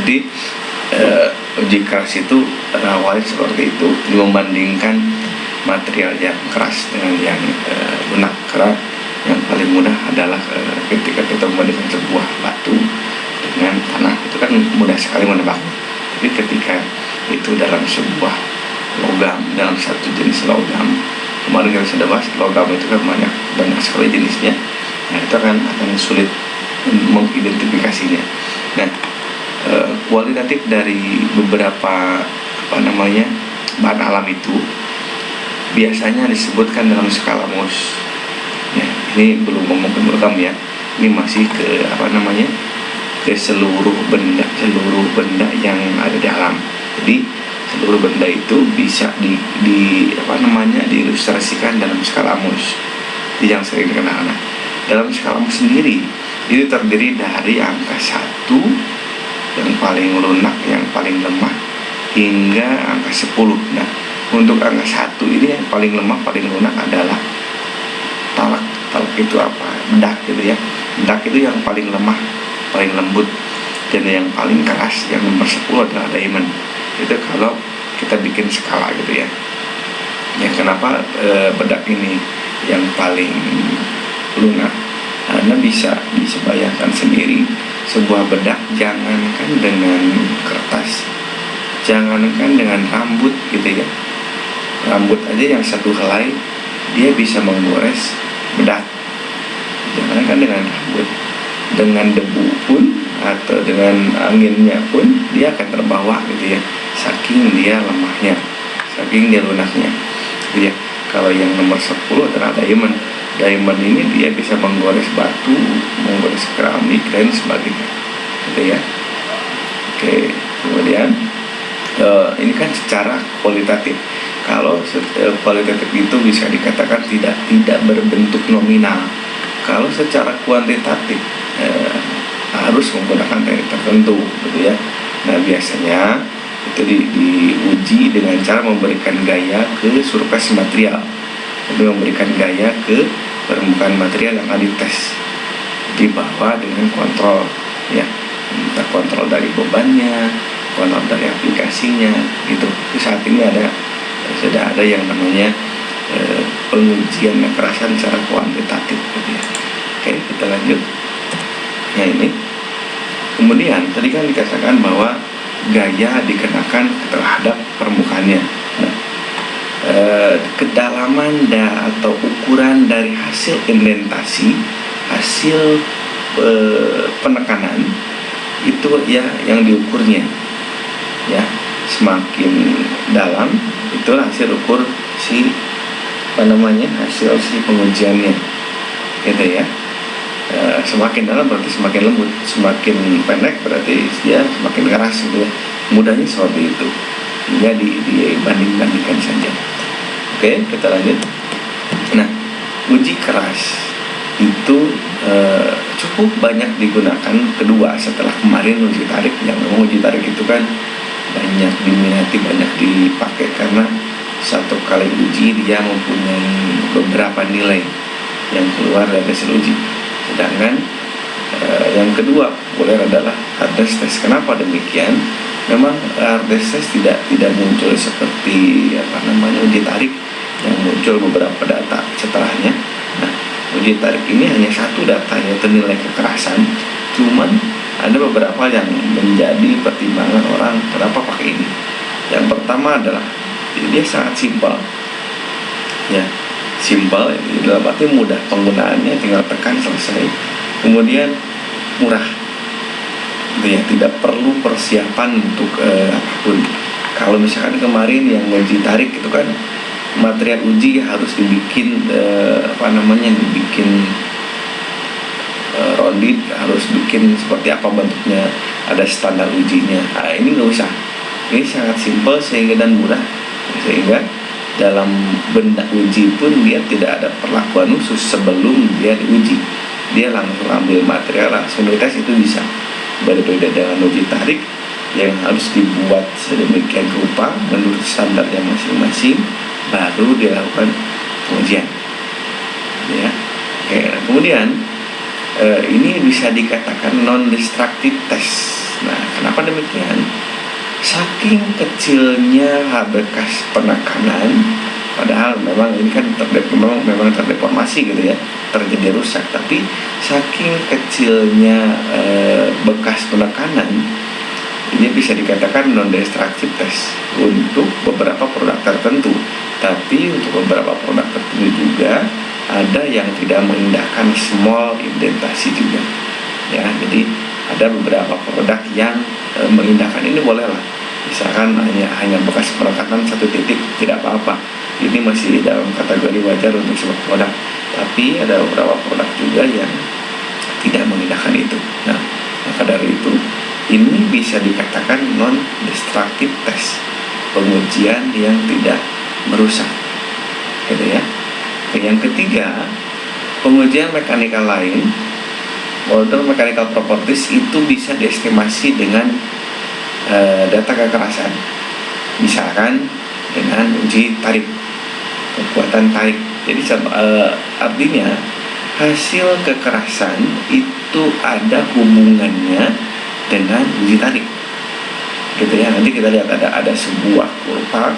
Jadi uji keras itu awalnya seperti itu, membandingkan material yang keras dengan yang lunak. Karena yang paling mudah adalah ketika kita membandingkan sebuah batu dengan tanah, itu kan mudah sekali menebaknya. Tapi ketika itu dalam sebuah logam, dalam satu jenis logam, kemarin kita sudah bahas logam itu kan banyak sekali jenisnya. Nah, itu akan sulit mengidentifikasinya. Nah, kualitatif dari beberapa bahan alam itu biasanya disebutkan dalam skala Mohs. Ya, ini belum ngomong ke logam ya. Ini masih ke ke seluruh benda yang ada di alam. Jadi seluruh benda itu bisa diilustrasikan dalam skala Mohs. Itu yang sering dikenal. Nah, dalam skala Mohs sendiri itu terdiri dari angka 1 yang paling lunak, yang paling lemah, hingga angka 10. Nah, untuk angka 1 ini yang paling lemah, paling lunak adalah talak. Talak itu apa? Bedak gitu ya. Bedak itu yang paling lemah, paling lembut. Dan yang paling keras, yang nomor 10 adalah diamond. Itu kalau kita bikin skala gitu ya. Ya, kenapa bedak ini yang paling lunak? Karena bisa bayangkan sendiri, sebuah bedak jangankan dengan kertas, jangankan dengan rambut gitu ya. Rambut aja yang satu helai dia bisa menggores bedak. Jangankan dengan rambut, dengan debu pun atau dengan anginnya pun dia akan terbawa gitu ya. Saking dia lemahnya, saking dia lunaknya. Gitu ya. Kalau yang nomor 10 adalah diamond. Diamond ini dia bisa menggores batu, menggores keramik dan sebagainya, gitu ya. Oke, kemudian ini kan secara kualitatif. Kalau kualitatif itu bisa dikatakan tidak berbentuk nominal. Kalau secara kuantitatif harus menggunakan teknik tertentu, gitu ya. Nah, biasanya itu diuji dengan cara memberikan gaya ke surface material, memberikan gaya ke permukaan material yang dites di bawah dengan kontrol ya, kita kontrol dari bebannya, kontrol dari aplikasinya gitu. Saat ini sudah ada yang namanya pengujian kekerasan secara kuantitatif gitu ya. Oke, kita lanjut. Nah, ini kemudian tadi kan dikatakan bahwa gaya dikenakan terhadap permukaannya. Nah, kedalaman atau ukuran dari hasil indentasi, hasil penekanan itu ya yang diukurnya ya. Semakin dalam itulah hasil ukur hasil pengujiannya gitu ya. Semakin dalam berarti semakin lembut, semakin pendek berarti dia semakin keras gitu ya. Mudahnya seperti itu, hingga dibanding-bandingkan saja. Oke, kita lanjut. Nah, uji keras itu cukup banyak digunakan kedua setelah kemarin uji tarik. Yang memang uji tarik itu kan banyak diminati, banyak dipakai karena satu kali uji dia mempunyai beberapa nilai yang keluar dari hasil uji. Sedangkan yang kedua populer adalah hardness test. Kenapa demikian? Memang hardness test tidak muncul seperti uji tarik yang muncul beberapa data setelahnya. Nah, uji tarik ini hanya satu data, yaitu nilai kekerasan. Cuman ada beberapa yang menjadi pertimbangan orang kenapa pakai ini. Yang pertama adalah dia sangat simpel ya, simpel dalam arti mudah penggunaannya, tinggal tekan selesai. Kemudian murah gitu ya, tidak perlu persiapan untuk apapun. Kalau misalkan kemarin yang uji tarik itu kan material uji harus dibikin dibikin rodit, harus bikin seperti apa bentuknya, ada standar ujinya. Nah, ini nggak usah, ini sangat simpel dan murah, sehingga dalam benda uji pun dia tidak ada perlakuan khusus sebelum dia diuji. Dia langsung ambil material, langsung dites, itu bisa. Berbeda dengan uji tarik yang harus dibuat sedemikian rupa menurut standarnya masing-masing, baru dilakukan pengujian ya. Oke, kemudian ini bisa dikatakan non-destructive test Nah, kenapa demikian? Saking kecilnya bekas penekanan, padahal memang ini kan memang terdeformasi gitu ya, terjadi rusak, tapi saking kecilnya bekas penekanan, ini bisa dikatakan non-destructive test untuk beberapa produk tertentu. Tapi untuk beberapa produk tertentu juga ada yang tidak mengindahkan small indentasi juga ya. Jadi ada beberapa produk yang mengindahkan, ini boleh lah, misalkan hanya bekas penekatan 1 titik, tidak apa-apa, ini masih dalam kategori wajar untuk sebuah produk. Tapi ada beberapa produk juga yang tidak mengindahkan itu. Nah, maka dari itu ini bisa dikatakan non-destructive test, pengujian yang tidak merusak gitu ya. Yang ketiga, pengujian mekanikal lain, model mechanical properties, itu bisa diestimasi dengan data kekerasan, misalkan dengan uji tarik, kekuatan tarik. Jadi artinya hasil kekerasan itu ada hubungannya dengan uji tarik gitu ya. Nanti kita lihat ada sebuah kurva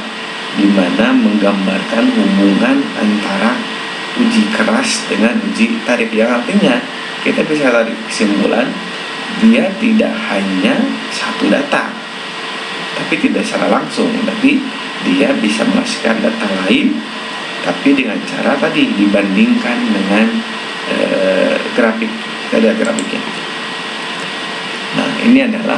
di mana menggambarkan hubungan antara uji keras dengan uji tarik, yang artinya kita bisa tarik kesimpulan dia tidak hanya satu data, tapi tidak secara langsung, tapi dia bisa menghasilkan data lain, tapi dengan cara tadi dibandingkan dengan grafik. Kita lihat grafiknya. Nah, ini adalah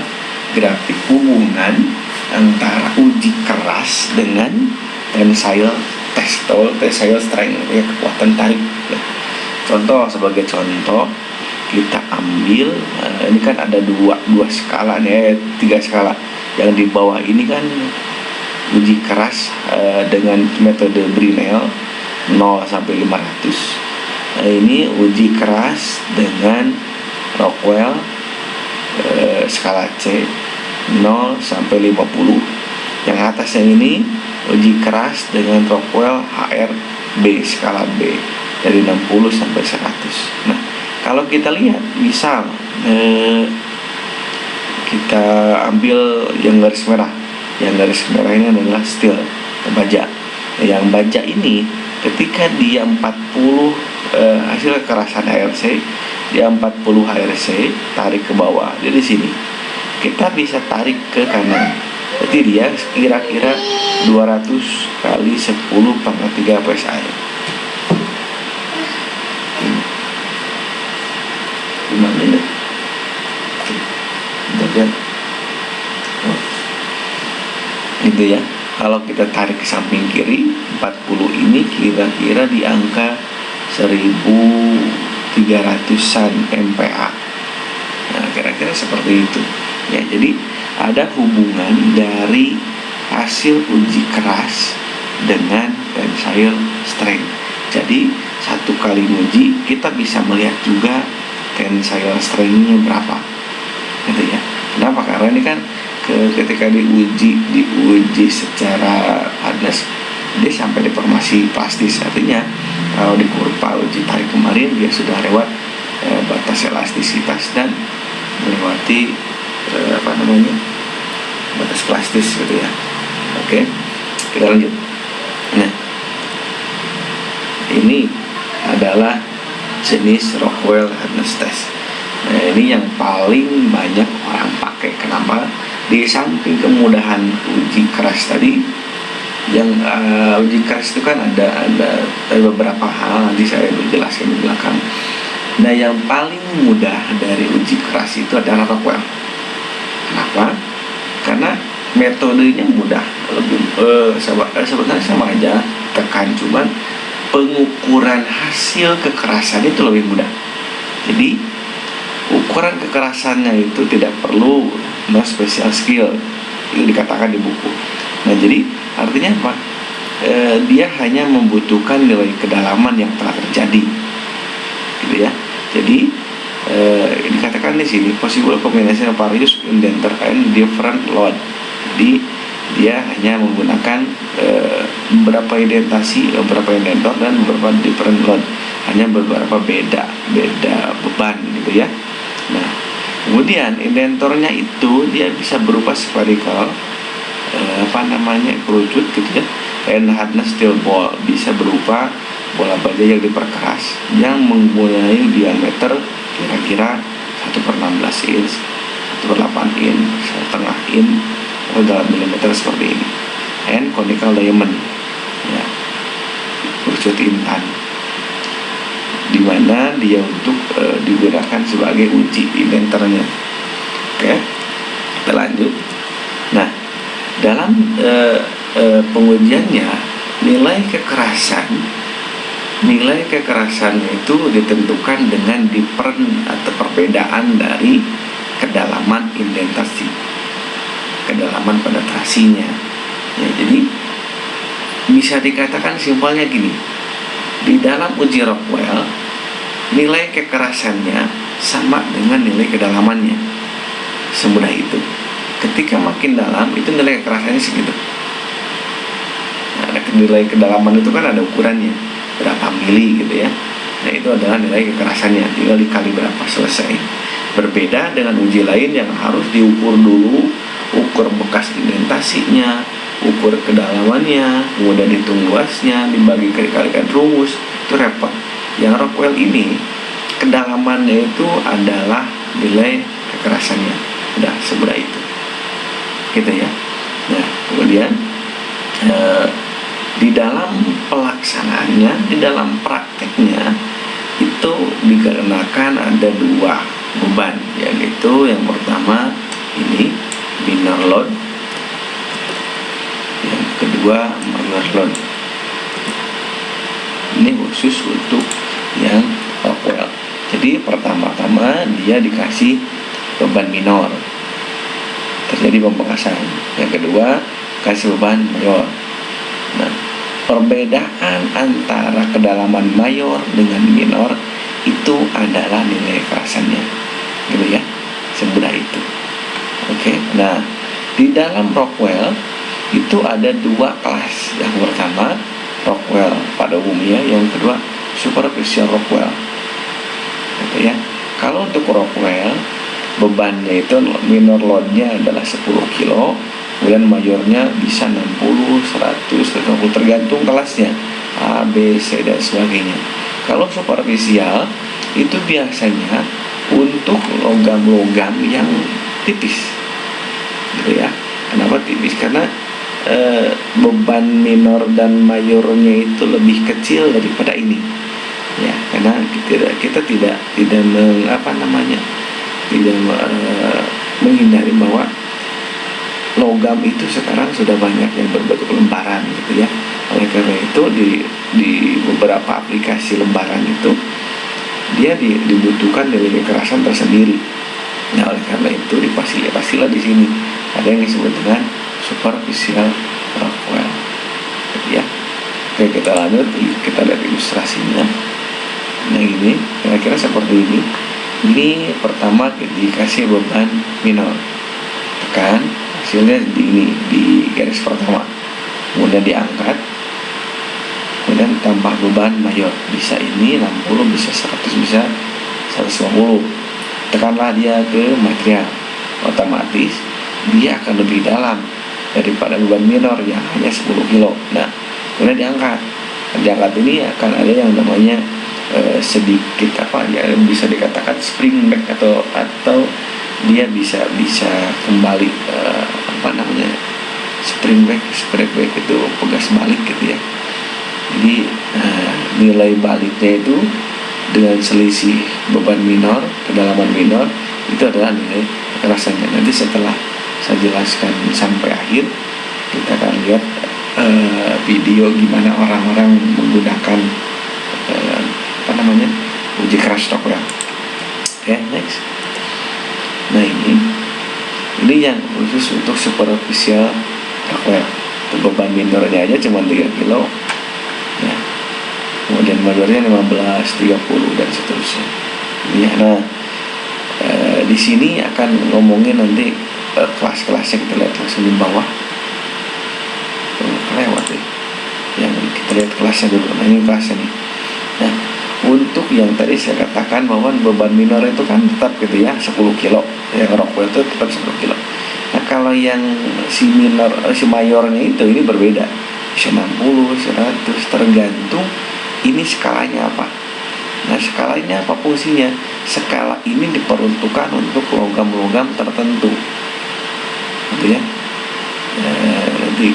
grafik hubungan antara uji keras dengan tensile test atau tensile strength, ya, kekuatan tarik. Sebagai contoh kita ambil ini kan ada dua skala nih, 3 skala. Yang di bawah ini kan uji keras dengan metode Brinell 0 sampai 500. Nah, ini uji keras dengan Rockwell skala C 0 sampai 50. Yang atas yang ini uji keras dengan Rockwell HRB skala B dari 60 sampai 100. Nah, kalau kita lihat misal kita ambil yang garis merah. Yang garis merah ini adalah steel, baja. Yang baja ini ketika dia 40 hasil kekerasan HRC, dia 40 HRC, tarik ke bawah. Jadi di sini kita bisa tarik ke kanan. Berarti dia kira-kira 200 kali 10⁻³ PSI. 5 menit. Gitu ya. Kalau kita tarik ke samping kiri, 40 ini kira-kira di angka 1300-an MPa. Nah, kira-kira seperti itu. Ya, jadi ada hubungan dari hasil uji keras dengan tensile strength. Jadi satu kali uji kita bisa melihat juga tensile strength-nya berapa. Gitu ya. Kenapa? Karena ini kan ketika diuji secara hardness, dia sampai deformasi plastis. Artinya kalau di kurva uji tarik kemarin dia sudah lewat batas elastisitas dan melewati batas plastis gitu ya. Oke, kita lanjut. Nah, ini adalah jenis Rockwell hardness test. Nah, ini yang paling banyak orang pakai. Kenapa? Di samping kemudahan uji keras tadi, yang uji keras itu kan ada beberapa hal, nanti saya jelaskan di belakang. Nah, yang paling mudah dari uji keras itu adalah Rockwell. Kenapa? Karena metodenya mudah, lebih sebenarnya sama aja, tekan, cuman pengukuran hasil kekerasan itu lebih mudah. Jadi ukuran kekerasannya itu tidak perlu no special skill, itu dikatakan di buku. Nah, jadi artinya apa? Dia hanya membutuhkan nilai kedalaman yang telah terjadi, gitu ya. Jadi dikatakan di sini possible combination of various indenter and different load. Jadi dia hanya menggunakan beberapa indentasi, beberapa indentor dan beberapa different load, hanya beberapa beda beban gitu ya. Nah, Kemudian indentornya itu dia bisa berupa spherical, kerucut gitu ya, and hardness steel ball, bisa berupa bola baja yang diperkeras yang mempunyai diameter kira-kira 1/16 inch, 1/8 inch, 1/2 inch atau dalam milimeter seperti ini, and conical diamond ya, kerucut intan, dimana dia untuk digunakan sebagai uji indenternya. Oke, kita lanjut. Nah, dalam pengujiannya nilai kekerasannya itu ditentukan dengan difference atau perbedaan dari kedalaman indentasi, kedalaman penetrasinya ya. Jadi bisa dikatakan simpelnya gini, di dalam uji Rockwell nilai kekerasannya sama dengan nilai kedalamannya, semudah itu. Ketika makin dalam itu nilai kekerasannya segitu. Nah, nilai kedalaman itu kan ada ukurannya, berapa mili gitu ya. Nah, itu adalah nilai kekerasannya, tinggal dikali berapa, selesai. Berbeda dengan uji lain yang harus diukur dulu, ukur bekas indentasinya, ukur kedalamannya, kemudian hitung luasnya, dibagi kali-kalikan rumus, itu repot. Yang Rockwell ini kedalamannya itu adalah nilai kekerasannya, udah semudah itu gitu ya. Nah, kemudian di dalam pelaksanaannya, di dalam prakteknya itu dikarenakan ada dua beban, yaitu yang pertama ini minor load, yang kedua major load. Ini khusus untuk yang Rockwell. Jadi pertama-tama dia dikasih beban minor, terjadi pembekasan. Yang kedua kasih beban mayor. Nah, perbedaan antara kedalaman mayor dengan minor itu adalah nilai kekerasannya, gitu ya, semudah itu. Oke. Nah, di dalam Rockwell itu ada dua kelas. Yang pertama Rockwell pada umumnya, yang kedua superficial Rockwell, gitu ya. Kalau untuk Rockwell bebannya itu minor loadnya adalah 10 kilo, kemudian mayornya bisa 60, 100, 150 tergantung kelasnya, A, B, C dan sebagainya. Kalau superficial itu biasanya untuk logam-logam yang tipis, gitu ya. Kenapa tipis? Karena beban minor dan mayornya itu lebih kecil daripada ini ya, karena kita tidak menghindari bahwa logam itu sekarang sudah banyak yang berbentuk lembaran gitu ya. Oleh karena itu di beberapa aplikasi lembaran itu dia dibutuhkan nilai kekerasan tersendiri. Nah, oleh karena itu pastilah di sini ada yang disebut dengan superficial Rockwell, gitu ya. Oke, kita lanjut, kita lihat ilustrasinya. Nah, ini kira-kira seperti ini. Ini pertama dikasih beban minor, tekan, hasilnya di garis pertama, kemudian diangkat, kemudian tambah beban mayor, bisa ini 60, bisa 100, bisa 150. Tekanlah dia ke material, otomatis dia akan lebih dalam daripada beban minor yang hanya 10 kilo. Nah, kemudian diangkat ini akan ada yang namanya sedikit bisa dikatakan spring back atau dia bisa kembali spring back itu pegas balik gitu ya. Jadi nilai baliknya itu dengan selisih beban minor, kedalaman minor, itu adalah nilai kekerasannya. Nanti setelah saya jelaskan sampai akhir, kita akan lihat video gimana orang-orang menggunakan uji keras Rockwell. Oke, next. Nah, ini yang khusus untuk superficial Rockwell. Beban minornya aja cuma 3 kilo ya. Kemudian majornya 15, 30 dan seterusnya ya. Nah, di sini akan ngomongin nanti kelas-kelasnya. Kita lihat langsung di bawah. Kelewat ya. Yang kita lihat kelasnya dulu. Nah, ini kelasnya nih. Nah, untuk yang tadi saya katakan bahwa beban minor itu kan tetap gitu ya, 10 kilo. Yang Rockwell itu tetap 1 kilo. Nah kalau yang si mayornya itu ini berbeda, bisa 60, 100, tergantung ini skalanya apa. Nah skalanya apa fungsinya? Skala ini diperuntukkan untuk logam-logam tertentu, gitu ya. Nanti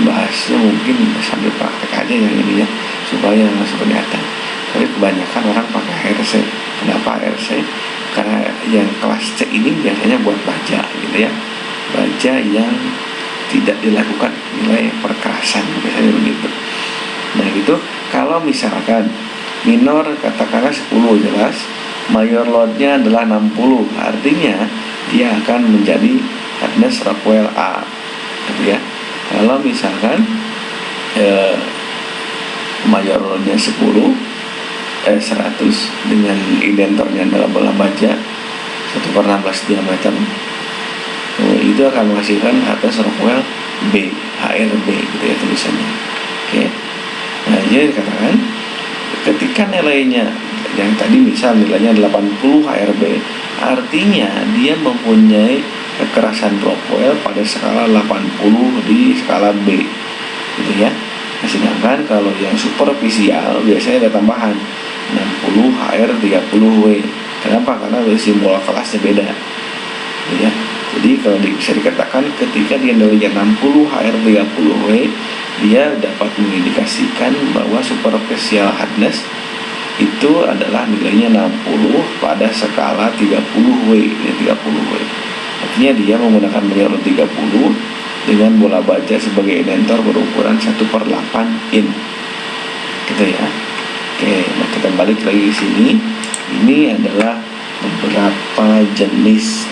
bahasnya mungkin sambil praktek aja yang ini ya, supaya langsung kelihatan. Tapi kebanyakan orang pakai RC. Kenapa RC? Karena yang kelas C ini biasanya buat baja, gitu ya, baja yang tidak dilakukan nilai perkerasan, biasanya begitu. Nah itu kalau misalkan minor katakanlah 10 jelas, mayor loadnya adalah 60, artinya dia akan menjadi hardness Rockwell A, gitu ya. Kalau misalkan mayor loadnya 100 dengan indentornya adalah bola baja 1/16 diameter, itu akan menghasilkan hardness Rockwell B, HRB, gitu ya tulisannya. Oke. Nah jadi dikatakan ketika nilainya yang tadi misal nilainya 80 HRB, artinya dia mempunyai kekerasan Rockwell pada skala 80 di skala B, gitu ya. Nah, sedangkan kalau yang superficial biasanya ada tambahan 60 HR 30 W. Kenapa? Karena simbol kelasnya beda, gitu ya. Jadi kalau bisa dikatakan ketika dia nilainya 60 HR 30 W, dia dapat mengindikasikan bahwa superficial hardness itu adalah nilainya 60 pada skala 30 W, ini 30 W. Artinya dia menggunakan mayor 30 dengan bola baja sebagai indentor berukuran 1/8 in, gitu ya. Oke, nah kita balik lagi ke sini. Ini adalah beberapa jenis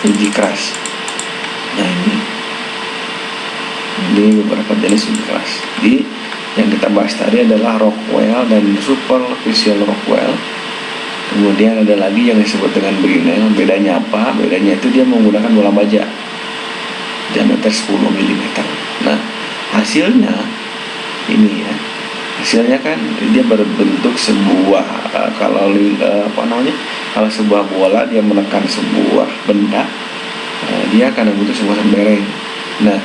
uji keras. Nah ini beberapa jenis uji keras. Jadi yang kita bahas tadi adalah Rockwell dan superficial Rockwell. Kemudian ada lagi yang disebut dengan Brinell. Bedanya apa? Bedanya itu dia menggunakan bola baja diameter 10 mm. Nah hasilnya ini ya, hasilnya kan dia berbentuk sebuah kalau sebuah bola dia menekan sebuah benda, dia akan membentuk sebuah tembereng. Nah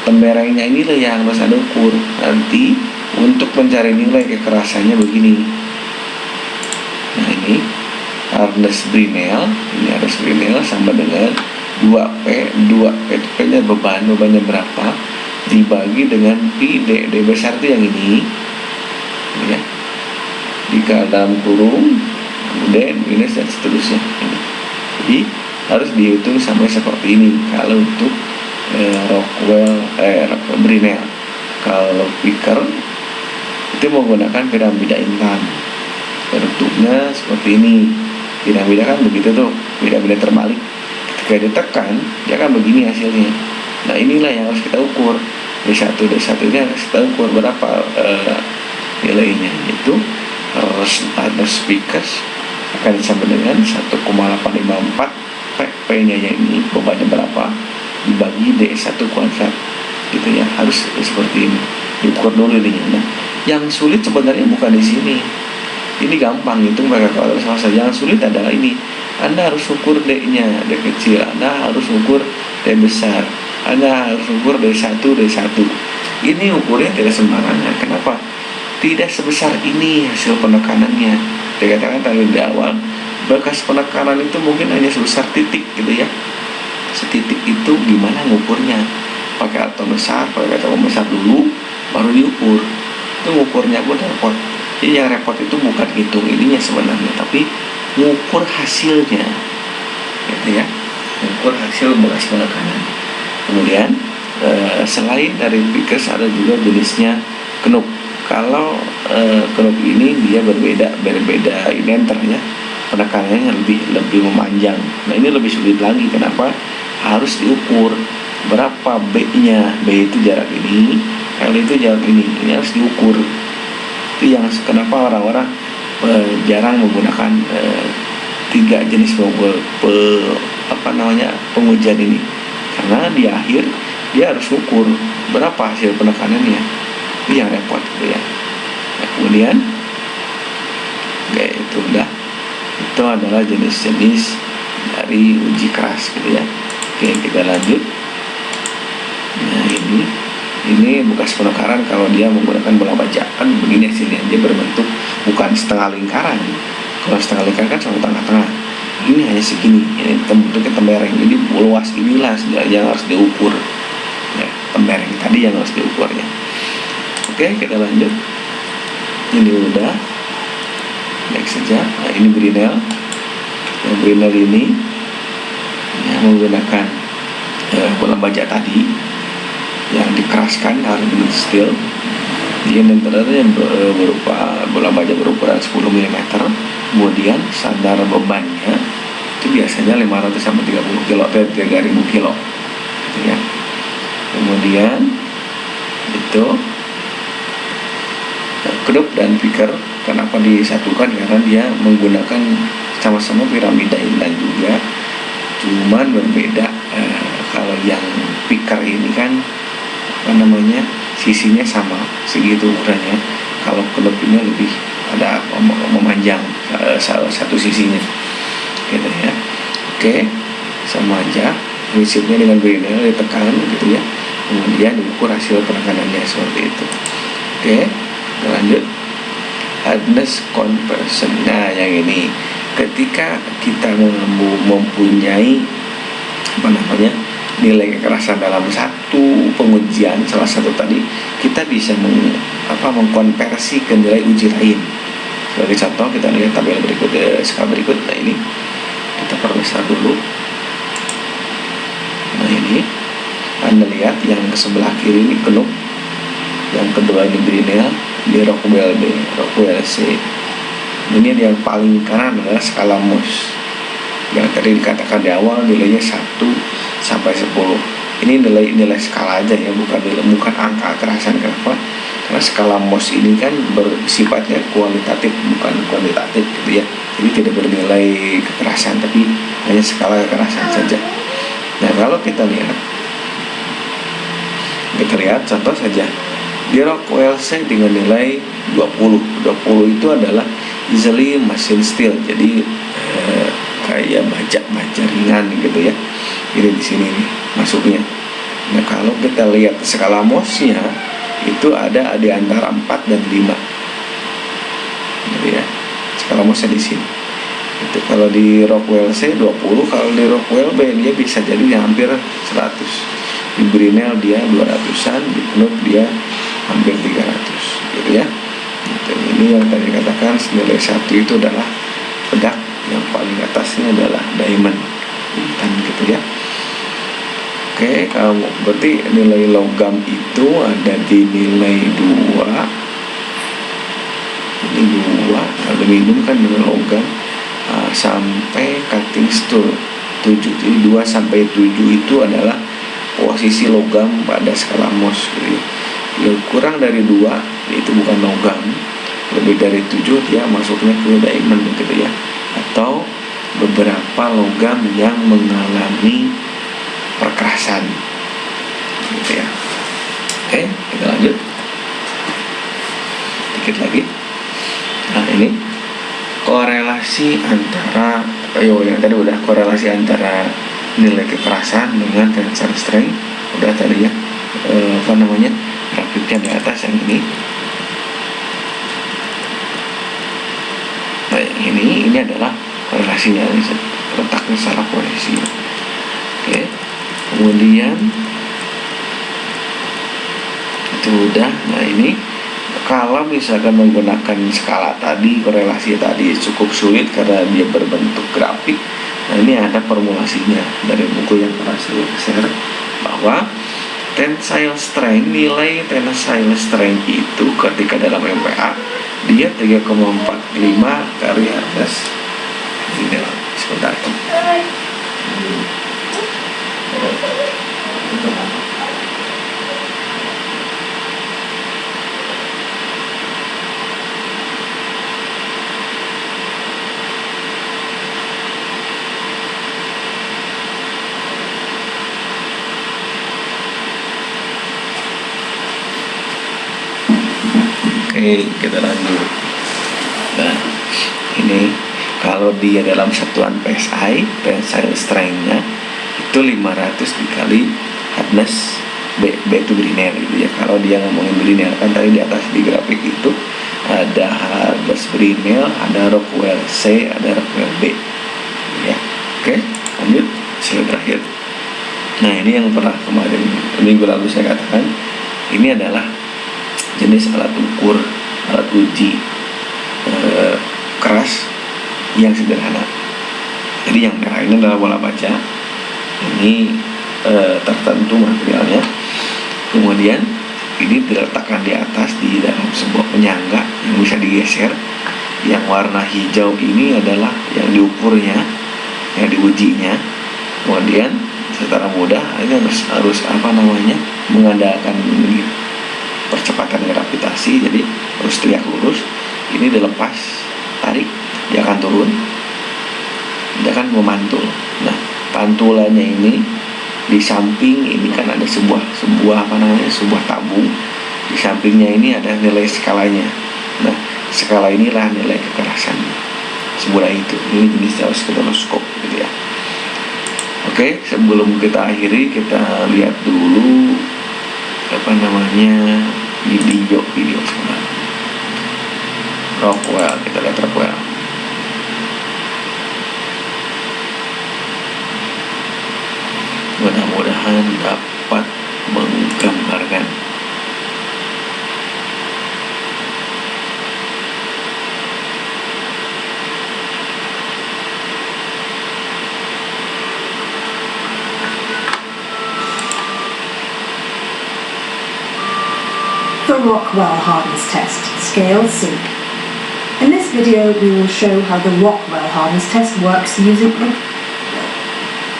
temberengnya inilah yang harus Anda ukur nanti untuk mencari nilai kekerasannya begini. Nah ini hardness Brinell, ini hardness Brinell sama dengan 2P itu P nya bebannya berapa dibagi dengan Pi D besar itu yang ini ya, jika dalam kurung kemudian minus dan seterusnya. Jadi harus dihitung sampai seperti ini kalau untuk Rockwell Brinell. Kalau Picker itu menggunakan piramida intan, bentuknya seperti ini. Piramida kan begitu tuh, piramida terbalik. Ketika ditekan dia akan begini hasilnya. Nah inilah yang harus kita ukur. D1 ini harus kita ukur berapa nilainya. Itu hardness speakers akan sama dengan 1,854 P nya yang ini bebannya berapa dibagi D1 kuadrat, gitu ya. Harus seperti ini diukur dulu nih. Nah yang sulit sebenarnya bukan di sini. Ini gampang itu mereka kalau selesai. Yang sulit adalah ini. Anda harus ukur D-nya, D kecil. Anda harus ukur D besar. Anda harus ukur D1. Ini ukurnya tidak sembarangan. Kenapa? Tidak sebesar ini hasil penekanannya. Dikatakan tadi di awal, bekas penekanan itu mungkin hanya sebesar titik, gitu ya. Setitik itu gimana ngukurnya? Pakai atom besar, pakai atom besar dulu, baru diukur. Itu ngukurnya pun repot. Jadi yang repot itu bukan hitung ininya sebenarnya, tapi mengukur hasilnya, gitu ya, mengukur hasil bekas penekanan. Kemudian selain dari Pickers ada juga jenisnya Knup. Kalau Knup ini dia berbeda indenter ya, penekanannya lebih memanjang. Nah ini lebih sulit lagi. Kenapa? Harus diukur berapa B-nya. B itu jarak ini, L itu jarak ini. Ini harus diukur. Itu yang kenapa orang-orang jarang menggunakan 3 jenis pengujian ini, karena di akhir dia harus ukur berapa hasil penekanannya. Itu yang repot, gitu ya. Nah, kemudian itu adalah jenis-jenis dari uji keras gitu ya. Oke, kita lanjut. Nah, ini bekas penekaran kalau dia menggunakan bola baja. Kan begini hasilnya, dia berbentuk bukan setengah lingkaran. Kalau setengah lingkaran kan sama tengah-tengah. Ini hanya segini, ini bentuknya tembereng. Jadi luas inilah yang harus diukur. Ya, tembereng tadi yang harus diukurnya. Oke, kita lanjut. Ini udah. Next saja. Nah, ini Brinell. Yang Brinell ini menggunakan bola baja tadi yang dikeraskan aluminium steel. Ini yang berupa bola baja berukuran 10 mm. Kemudian standar bebannya itu biasanya 500 sampai 30 kilo, 3000 kilo gitu ya. Kemudian itu kedop dan piker, kenapa disatukan? Karena dia menggunakan sama-sama piramida inline juga, cuman berbeda. Kalau yang piker ini kan sisinya sama segitu ukurannya. Kalau kedop ini lebih ada memanjang salah satu sisinya gitu ya. Oke, sama aja prinsipnya dengan Brinell, ditekan gitu ya, kemudian diukur hasil penekanannya seperti itu. Oke, kita lanjut. Hardness conversion. Nah, yang ini ketika kita mempunyai nilai kekerasan dalam satu pengujian, salah satu tadi, kita bisa mengkonversi ke nilai uji lain. Sebagai contoh, kita lihat tabel berikut, skala berikut. Nah, ini kita perbesar dulu. Nah, ini Anda lihat yang ke sebelah kiri ini Knoop, yang kedua ini Brinell, di Rockwell B, Rockwell C. Ini yang paling kanan adalah skala Mohs. Yang tadi dikatakan di awal nilainya 1 sampai 10. Ini nilai skala aja ya, bukan angka kekerasan. Kenapa? Karena skala Mohs ini kan bersifatnya kualitatif bukan kuantitatif gitu ya. Jadi tidak bernilai kekerasan, tapi hanya skala kekerasan saja. Nah, kalau kita lihat contoh saja di Rockwell C dengan nilai 20 itu adalah easily machine steel. Jadi kayak baja ringan gitu ya. Ini di sini nih masuknya. Nah, kalau kita lihat skala Mohsnya itu ada di antara 4 dan 5. Gitu ya. Skala Mohsnya di sini. Itu kalau di Rockwell C 20, kalau di Rockwell B dia bisa jadi hampir 100. Di Brinell dia 200-an, di Knoop dia hampir 300 gitu ya. Gitu. Ini yang tadi katakan nilai 1 itu adalah pedak, yang paling atasnya adalah diamond intan gitu ya. Oke, kamu berarti nilai logam itu ada di nilai 2. Ini 2, aluminium kan nilai logam, sampai cutting stone 7. Jadi 2 sampai 7 itu adalah posisi logam pada skala Mohs gitu ya. Yang kurang dari 2 itu bukan logam, lebih dari 7 dia masuknya ke diamond gitu ya, atau beberapa logam yang mengalami perkerasan gitu ya. Oke, kita lanjut dikit lagi. Nah, ini korelasi antara yang tadi udah, korelasi antara nilai kekerasan dengan tensile strength udah tadi ya. Grafiknya di atas yang ini. Nah, ini adalah korelasinya, letaknya secara posisi. Oke, kemudian itu udah. Nah, ini kalau misalkan menggunakan skala tadi, korelasi tadi cukup sulit karena dia berbentuk grafik. Nah, ini ada formulasinya dari buku yang pernah saya share, bahwa tensile strength, nilai tensile strength itu ketika dalam MPA dia 3,45 kali atas ini. Sebentar. Oke, kita lanjut. Nah, ini Kalau dia dalam satuan PSI, tensile strength-nya itu 500 dikali hardness B itu Brinell gitu ya. Kalau dia ngomongin Brinell, kan tadi di atas di grafik itu ada hardness Brinell, ada Rockwell C, ada Rockwell B ya. Oke, lanjut slide terakhir. Nah, ini yang pernah kemarin minggu lalu saya katakan, ini adalah jenis alat ukur, alat uji keras yang sederhana. Jadi yang merah ini adalah bola baja, ini tertentu materialnya, kemudian ini diletakkan di atas di dalam sebuah penyangga yang bisa digeser. Yang warna hijau ini adalah yang diukurnya, yang diujinya. Kemudian secara mudah ini harus mengandalkan percepatan gravitasi, jadi harus tegak lurus. Ini dilepas, tarik, dia akan turun, dia akan memantul. Nah, pantulannya ini di samping ini kan ada sebuah tabung. Di sampingnya ini ada nilai skalanya. Nah, skala inilah nilai kekerasannya. Semudah itu. Ini jenis oscilloscope gitu ya. Oke, sebelum kita akhiri, kita lihat dulu video sebenarnya. Rockwell, kita lihat Rockwell. Mudah-mudahan dapat menggambarkan. The Rockwell hardness test, scale C. In this video, we will show how the Rockwell hardness test works using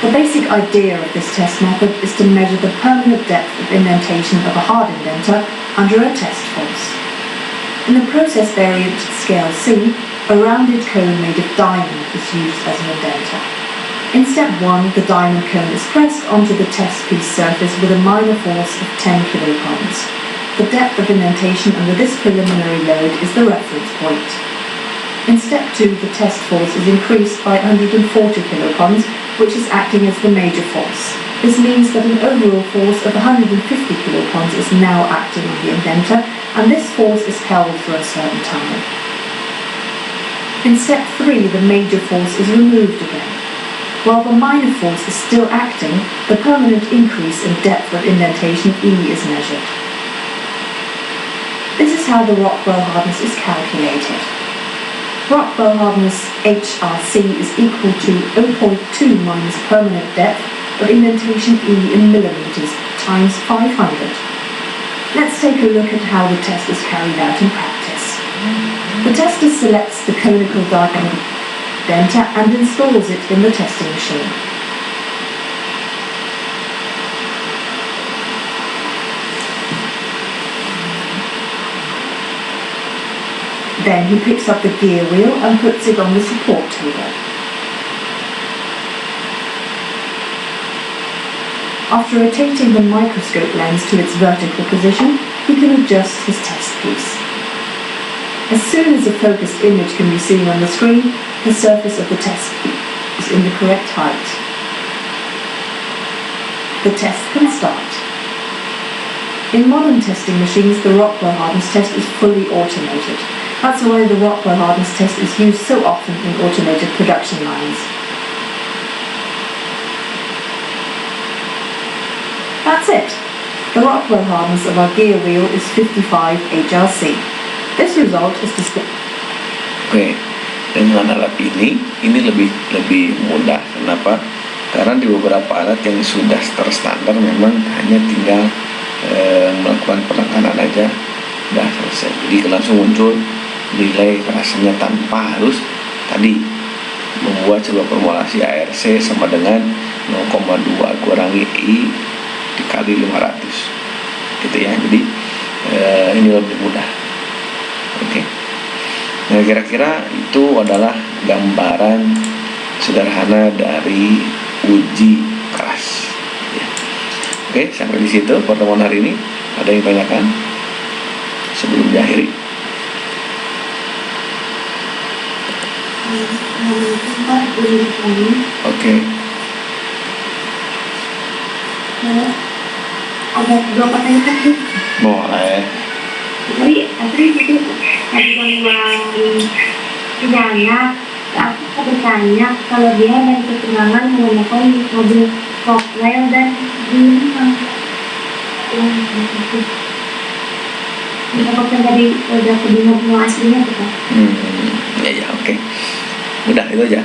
the basic idea of this test method is to measure the permanent depth of indentation of a hard indenter under a test force. In the process variant scale C, a rounded cone made of diamond is used as an indenter. In step 1, the diamond cone is pressed onto the test piece surface with a minor force of 10 kilopons. The depth of indentation under this preliminary load is the reference point. In step 2, the test force is increased by 140 kilopons, which is acting as the major force. This means that an overall force of 150 kilopons is now acting on the indenter, and this force is held for a certain time. In step 3, the major force is removed again. While the minor force is still acting, the permanent increase in depth of indentation E is measured. This is how the Rockwell hardness is calculated. Rockwell hardness HRC is equal to 0.2 minus permanent depth of indentation E in millimeters times 500. Let's take a look at how the test is carried out in practice. The tester selects the conical diamond indenter and installs it in the testing machine. Then he picks up the gear wheel and puts it on the support table. After rotating the microscope lens to its vertical position, he can adjust his test piece. As soon as a focused image can be seen on the screen, the surface of the test piece is in the correct height. The test can start. In modern testing machines, the Rockwell hardness test is fully automated. That's why the Rockwell hardness test is used so often in automated production lines. That's it. The Rockwell hardness of our gear wheel is 55 HRC. This result is displayed. Oke, dengan alat ini lebih mudah. Kenapa? Karena di beberapa alat yang sudah terstandar memang hanya tinggal melakukan penekanan aja, udah selesai. Jadi langsung muncul nilai kerasanya tanpa harus tadi membuat sebuah formulasi ARC sama dengan 0,2 kurangi I dikali 500 gitu ya. Jadi ini lebih mudah. Oke. Nah, kira-kira itu adalah gambaran sederhana dari uji keras ya. Oke, sampai di situ pertemuan hari ini. Ada yang tanyakan sebelum diakhiri? Ntar dulu lagi. Oke. Ada dua pertanyaan sih. Boleh. Jadi itu ada gangguan punya anak. Aku bertanya kalau dia dan kesenangan menggunakan mobil Rockwell dan Greenhouse. Apakah tadi udah kedengar semua aslinya bukan? Ya, oke. Udah itu aja.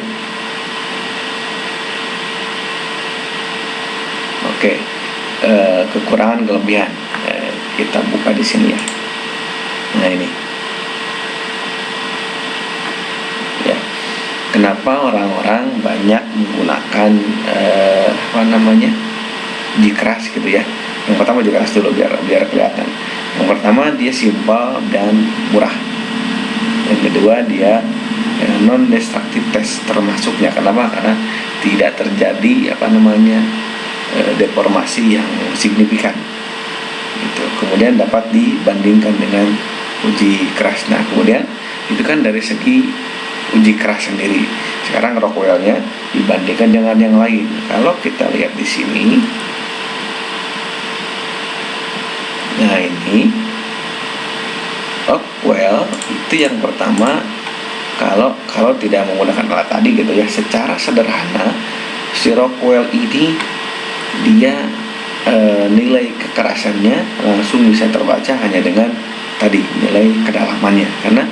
Oke. Kekurangan kelebihan. Kita buka di sini ya. Nah ini. Ya. Kenapa orang-orang banyak menggunakan uji keras gitu ya? Yang pertama uji keras dulu biar kelihatan. Yang pertama dia simpel dan murah. Yang kedua dia non destructive test termasuknya. Kenapa? Karena tidak terjadi deformasi yang signifikan. Gitu. Kemudian dapat dibandingkan dengan uji keras. Nah kemudian itu kan dari segi uji keras sendiri. Sekarang Rockwell-nya dibandingkan dengan yang lain. Kalau kita lihat di sini, nah ini Rockwell itu yang pertama, kalau tidak menggunakan alat tadi gitu ya, secara sederhana si Rockwell ini dia nilai kekerasannya langsung bisa terbaca hanya dengan tadi nilai kedalamannya. Karena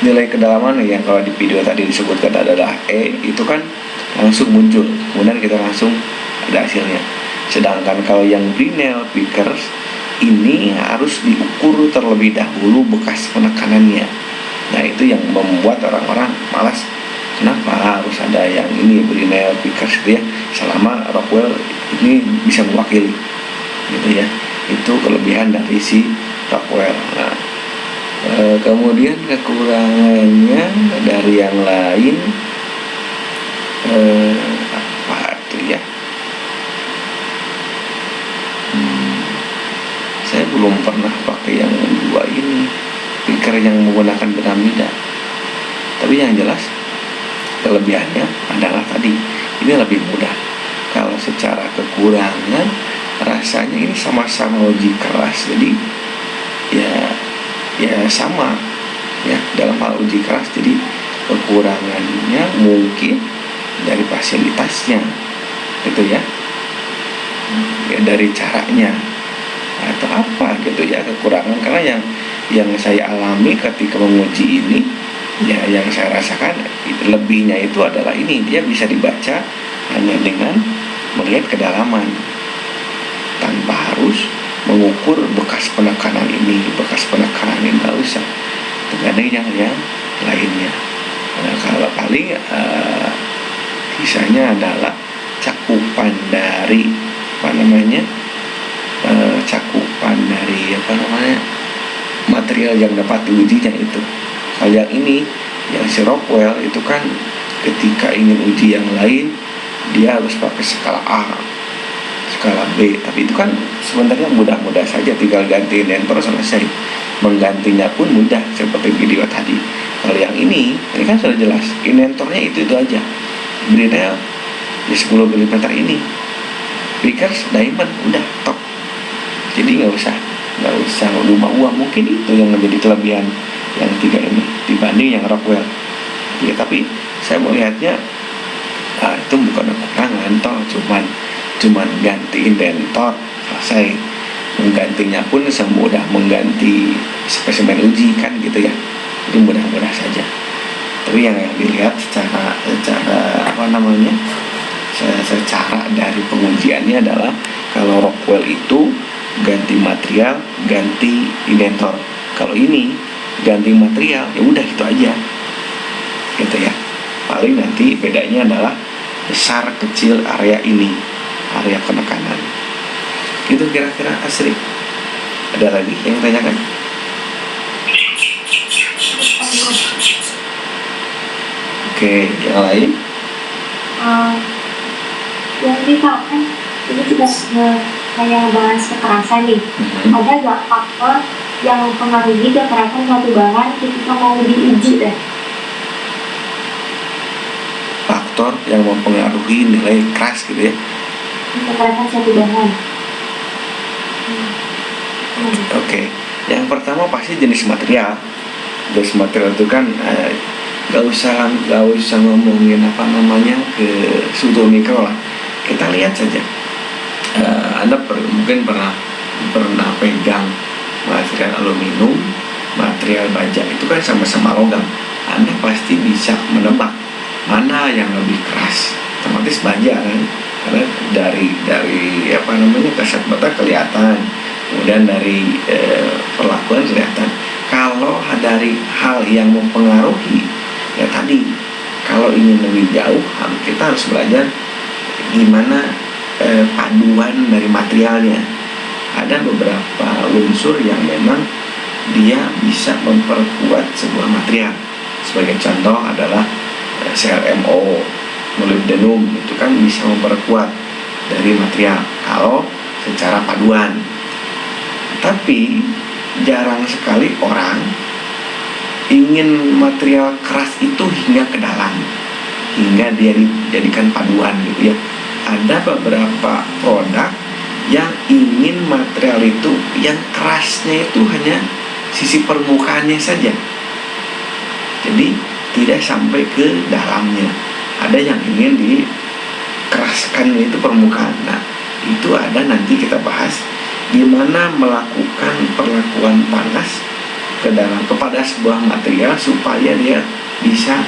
nilai kedalaman yang kalau di video tadi disebutkan adalah E, itu kan langsung muncul, kemudian kita langsung ada hasilnya. Sedangkan kalau yang Brinell Vickers ini harus diukur terlebih dahulu bekas penekanannya. Nah itu yang membuat orang-orang malas. Kenapa harus ada yang ini Brinell Vickers gitu ya, selama Rockwell ini bisa mewakili gitu ya. Itu kelebihan dari si Rockwell. Nah, kemudian kekurangannya dari yang lain apa tuh ya? Saya belum pernah pakai yang dua ini, Vicker yang menggunakan piramida. Tapi yang jelas kelebihannya adalah tadi ini lebih mudah. Kalau secara kekurangan rasanya ini sama-sama uji keras, jadi ya sama ya dalam hal uji keras. Jadi kekurangannya mungkin dari fasilitasnya gitu ya dari caranya atau apa gitu ya kekurangan. Karena yang saya alami ketika menguji ini ya, yang saya rasakan lebihnya itu adalah ini, dia bisa dibaca hanya dengan melihat kedalaman tanpa harus mengukur bekas penekanan ini, nggak usah. Tergantung yang lainnya. Nah, kalau paling kisahnya adalah cakupan dari material yang dapat diujinya itu. Kalau yang ini, yang si Rockwell itu kan ketika ingin uji yang lain dia harus pakai skala A, skala B, tapi itu kan sebenarnya mudah-mudah saja, tinggal ganti indentor selesai. Menggantinya pun mudah seperti video tadi. Kalau yang ini kan sudah jelas indentornya itu aja. Brinell di 10 mm ini, Vickers Diamond udah top. Jadi nggak usah lupa uang. Mungkin itu yang menjadi kelebihan yang tiga ini dibanding yang Rockwell. Ya, tapi saya melihatnya itu bukan kekurangan, toh cuman ganti indentor selesai. Menggantinya pun semudah mengganti spesimen uji kan gitu ya. Jadi mudah-mudah saja. Tapi yang dilihat secara dari pengujiannya adalah kalau Rockwell itu ganti material, ganti indentor. Kalau ini ganti material, ya udah itu aja gitu ya. Paling nanti bedanya adalah besar kecil area ini, area penekanan. Itu kira-kira asli. Ada lagi yang tanyakan? Oke, yang lain? Yang misalkan ini sudah kayak bahas kekerasan nih. Ada nggak faktor yang mempengaruhi kekerasan suatu bahan ketika mau diuji deh? faktor yang mempengaruhi nilai keras gitu ya. Kekerasan suatu bahan. Oke, yang pertama pasti jenis material. Jenis material itu kan gak usah ngomongin apa namanya ke struktur mikro lah. Kita lihat saja. Anda mungkin pernah pegang material aluminium, material baja, itu kan sama-sama logam. Anda pasti bisa menebak mana yang lebih keras. Otomatis baja kan, karena dari apa namanya kasat mata kelihatan, kemudian dari perlakuan kelihatan. Kalau dari hal yang mempengaruhi, ya tadi, kalau ingin lebih jauh kita harus belajar gimana paduan dari materialnya. Ada beberapa unsur yang memang dia bisa memperkuat sebuah material. Sebagai contoh adalah CRMO, molybdenum, itu kan bisa memperkuat dari material kalau secara paduan. Tapi jarang sekali orang ingin material keras itu hingga ke dalam, hingga dia dijadikan paduan gitu ya. Ada beberapa produk yang ingin material itu yang kerasnya itu hanya sisi permukaannya saja, jadi tidak sampai ke dalamnya. Ada yang ingin dikeraskan itu permukaan. Nah, itu ada, nanti kita bahas gimana melakukan perlakuan panas ke dalam kepada sebuah material supaya dia bisa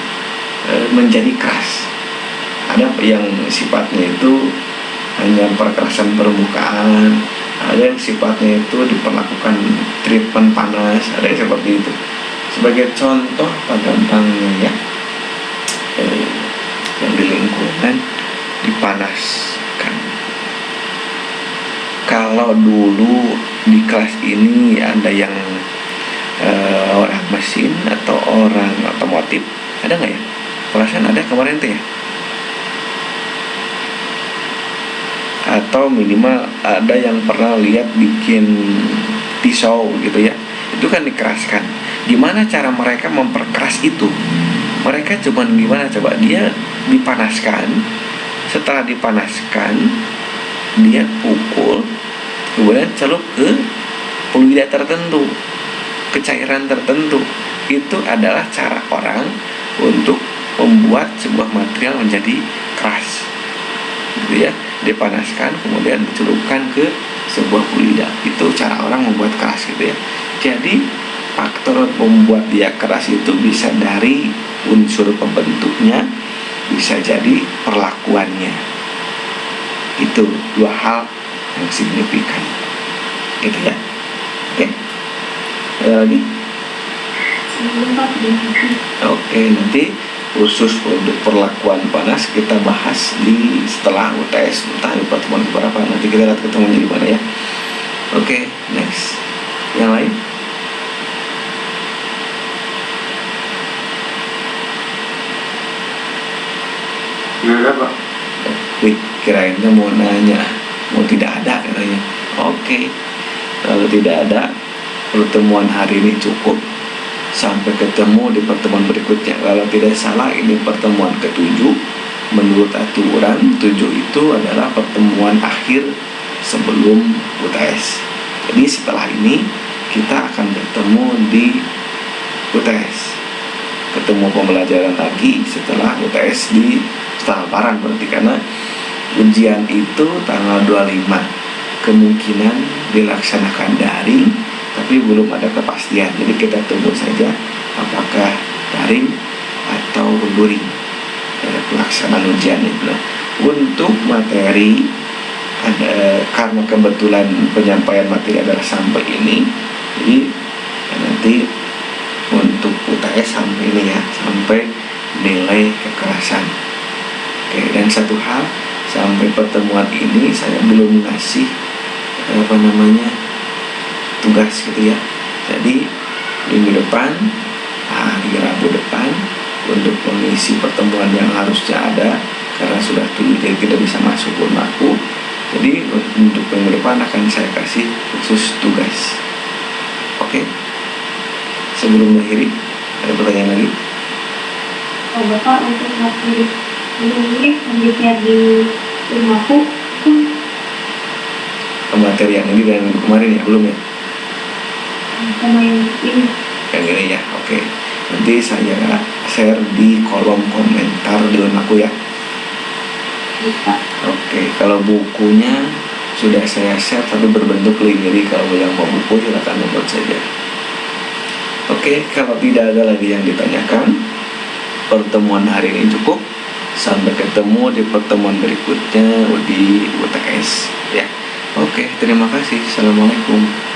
menjadi keras. Ada yang sifatnya itu hanya perkerasan permukaan, ada yang sifatnya itu diperlakukan treatment panas, ada yang seperti itu. Sebagai contoh gampangnya ya, yang di lingkungan dipanaskan. Kalau dulu di kelas ini ada yang orang mesin atau orang otomotif, ada nggak ya? Perasaan ada kemarin tuh ya. Atau minimal ada yang pernah lihat bikin pisau gitu ya, itu kan dikeraskan. Gimana cara mereka memperkeras itu? Mereka cuman gimana coba, dia dipanaskan, setelah dipanaskan dia pukul, kemudian celup ke fluida tertentu, ke cairan tertentu. Itu adalah cara orang untuk membuat sebuah material menjadi keras gitu ya. Dipanaskan kemudian dicelupkan ke sebuah fluida, itu cara orang membuat keras gitu ya. Jadi faktor membuat dia keras itu bisa dari unsur pembentuknya, bisa jadi perlakuannya. Itu dua hal yang signifikan gitu ya. Oke, ada lagi? Oke, nanti khusus untuk perlakuan panas kita bahas di setelah UTS, entah di pertemuan berapa, nanti kita lihat ketemunya di mana ya. Oke, next. Yang lain? Gimana Pak? Wih, kirainnya mau nanya, mau tidak ada katanya. Oke, kalau tidak ada, pertemuan hari ini cukup. Sampai ketemu di pertemuan berikutnya. Kalau tidak salah ini pertemuan ke-7. Menurut aturan 7 itu adalah pertemuan akhir sebelum UTS. Jadi setelah ini kita akan bertemu di UTS. Ketemu pembelajaran lagi setelah UTS di setelah lebaran berarti, karena ujian itu tanggal 25. Kemungkinan dilaksanakan daring, tapi belum ada kepastian. Jadi kita tunggu saja apakah daring atau luring pelaksanaan ujian itu. Nah, untuk materi ada, karena kebetulan penyampaian materi adalah sampai ini, jadi nanti untuk UTS sampai ini ya, sampai nilai kekerasan. Oke, dan satu hal, sampai pertemuan ini saya belum ngasih tugas gitu ya. Jadi minggu depan, hari Rabu depan, untuk mengisi pertemuan yang harusnya ada, karena sudah 7 jadi tidak bisa masuk aku. Jadi untuk minggu depan akan saya kasih khusus tugas. Oke, sebelum mengakhiri, ada pertanyaan lagi? Bapak untuk materi Ini penelitian di rumahku Materi yang ini dan kemarin ya, belum ya? sama yang ini. Yang ini ya, oke. Nanti saya share di kolom komentar dengan aku ya. Bisa. Oke, kalau bukunya sudah saya share tapi berbentuk link, jadi kalau yang mau buku silakan download saja. Oke, kalau tidak ada lagi yang ditanyakan, pertemuan hari ini cukup. Sampai ketemu di pertemuan berikutnya di UTS ya. Oke, terima kasih. Assalamualaikum.